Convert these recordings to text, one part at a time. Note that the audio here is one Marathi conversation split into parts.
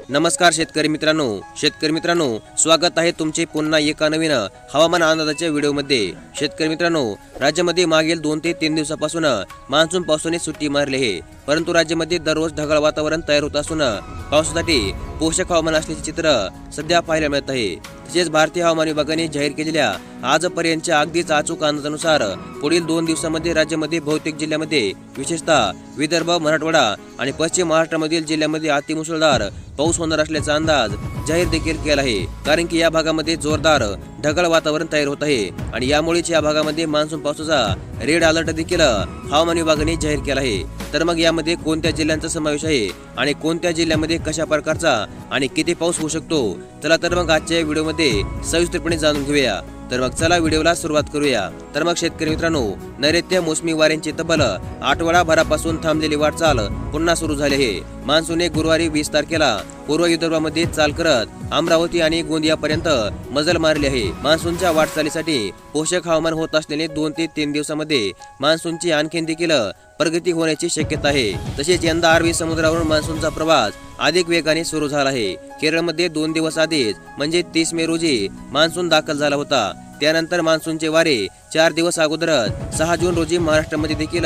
नमस्कार शेतकरी मित्रांनो, स्वागत आहे तुमचे पुन्हा एका नवीन हवामान अंदाजाच्या व्हिडिओमध्ये। शेतकरी मित्रांनो, राज्यामध्ये मागील 2 ते 3 दिवसापासून मान्सून पावसाने सुट्टी मारली आहे, परंतु राज्यामध्ये दररोज ढगाळ वातावरण तयार होत असून पावसासाठी पोषक हवामान असल्याचे चित्र सध्या पाहायला मिळत आहे। तसेच भारतीय हवामान विभागाने जाहीर केलेल्या आजपर्यंतच्या अगदीच अचूक अंदाजानुसार पुढील 2 दिवसांमध्ये राज्यामध्ये बहुतेक जिल्ह्यांमध्ये विशेषतः विदर्भ, मराठवाडा आणि पश्चिम महाराष्ट्रामधील जिल्ह्यांमध्ये अतिमुसळधार पाऊस होणार असल्याचा अंदाज जाहीर देखील केला आहे। कारण की या भागामध्ये जोरदार ढगाळ वातावरण तयार होत आहे आणि यामुळेच या भागामध्ये मान्सून पावसाचा रेड अलर्ट देखील हवामान विभागाने जाहीर केला आहे। तर मग यामध्ये कोणत्या जिल्ह्यांचा समावेश आहे आणि कोणत्या जिल्ह्यामध्ये कशा प्रकारचा आणि किती पाऊस होऊ शकतो, चला तर मग आजच्या व्हिडिओमध्ये सविस्तरपणे जाणून घेऊया। तर मग चला व्हिडिओला सुरुवात करूया। तर मग शेतकरी मित्रांनो, नैऋत्य मोसमी वाऱ्यांची तब्बल आठवडाभरापासून थांबलेली वाटचाल पुन्हा सुरू झाली आहे। मान्सूनने गुरुवारी 20 तारखेला पूर्व विदर्भामध्ये चाल करत अमरावती आणि गोंदियापर्यंत मजल मारली आहे। मान्सूनच्या वाटचालीसाठी पोषक हवामान होत असलेले 2 ते 3 दिवसांमध्ये मान्सूनची आणखीन देखील प्रगती होण्याची शक्यता आहे। तसेच यंदा अरबी समुद्रावरून मान्सूनचा प्रवास अधिक वेगाने सुरू झाला आहे। केरळमध्ये 2 दिवस आधीच म्हणजे 30 मे रोजी मान्सून दाखल झाला होता। त्यानंतर मान्सूनचे वारे 4 दिवस अगोदरच 6 जून रोजी महाराष्ट्रामध्ये देखील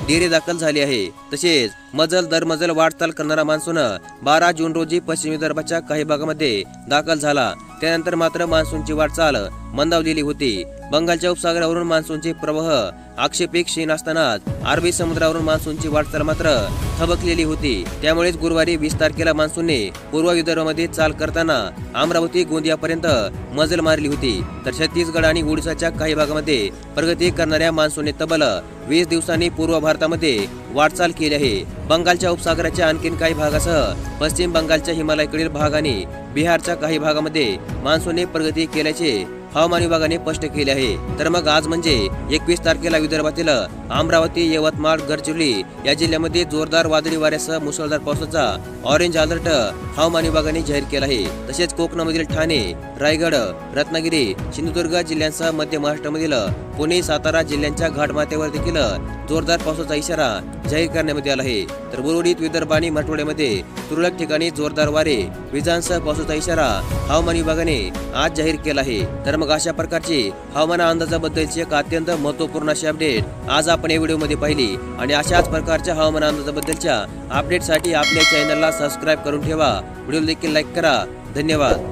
डेरे दाखल झाले आहे। तसेच मजल दर मजल वाटचाल करणारा मान्सून 12 जून रोजी पश्चिम विदर्भाच्या काही भागामध्ये दाखल झाला। त्यानंतर मात्र मान्सूनची वाटचाल मंदावलेली होती। बंगालच्या उपसागरावरून मान्सूनचे प्रवाह आक्षेपिक क्षीण असतानाच अरबी समुद्रावरून मान्सूनची वाटचाल मात्र थबकलेली होती। त्यामुळेच गुरुवारी 20 तारखेला मान्सूनने पूर्व विदर्भामध्ये चाल करताना अमरावती गोंदियापर्यंत मजल मारली होती। तर छत्तीसगड आणि ओडिशाच्या काही भागामध्ये प्रगती करणाऱ्या मान्सूनने तब्बल 20 दिवसांनी पूर्व भारतामध्ये वाटचाल केली आहे। बंगालच्या उपसागराच्या आणखीन काही भागासह पश्चिम बंगालच्या हिमालयाकडील भाग आणि बिहारच्या काही भागामध्ये मान्सूनने प्रगती केल्याचे हवामान विभागाने स्पष्ट केले आहे। तर मग आज म्हणजे 21 तारखेला विदर्भातील अमरावती, यवतमाळ, गडचिरोली या जिल्ह्यामध्ये जोरदार वादळी वाऱ्यासह मुसळधार पावसाचा ऑरेंज अलर्ट हवामान विभागाने जाहीर केला आहे। तसेच कोकणामधील ठाणे, रायगड, रत्नागिरी, सिंधुदुर्ग जिल्ह्यांसह मध्य महाराष्ट्रामधील पुणे, सातारा जिल्ह्यांच्या घाटमाथ्यावर देखील जोरदार पावसाचा इशारा जाहीर करण्यात आला आहे। तर उर्वरित विदर्भ आणि मराठवाड्यामध्ये तुरळक ठिकाणी जोरदार वारे, विजांसह पावसाचा इशारा हवामान विभागाने आज जाहीर केला आहे। तर मग अशा प्रकारची हवामान अंदाजाबद्दलची एक अत्यंत महत्त्वपूर्ण अशी अपडेट आज आपण या व्हिडिओमध्ये पाहिली आणि अशाच प्रकारच्या हवामान अंदाजाबद्दलच्या अपडेटसाठी आपल्या चॅनलला सबस्क्राईब करून ठेवा। व्हिडिओ देखील लाईक करा। धन्यवाद।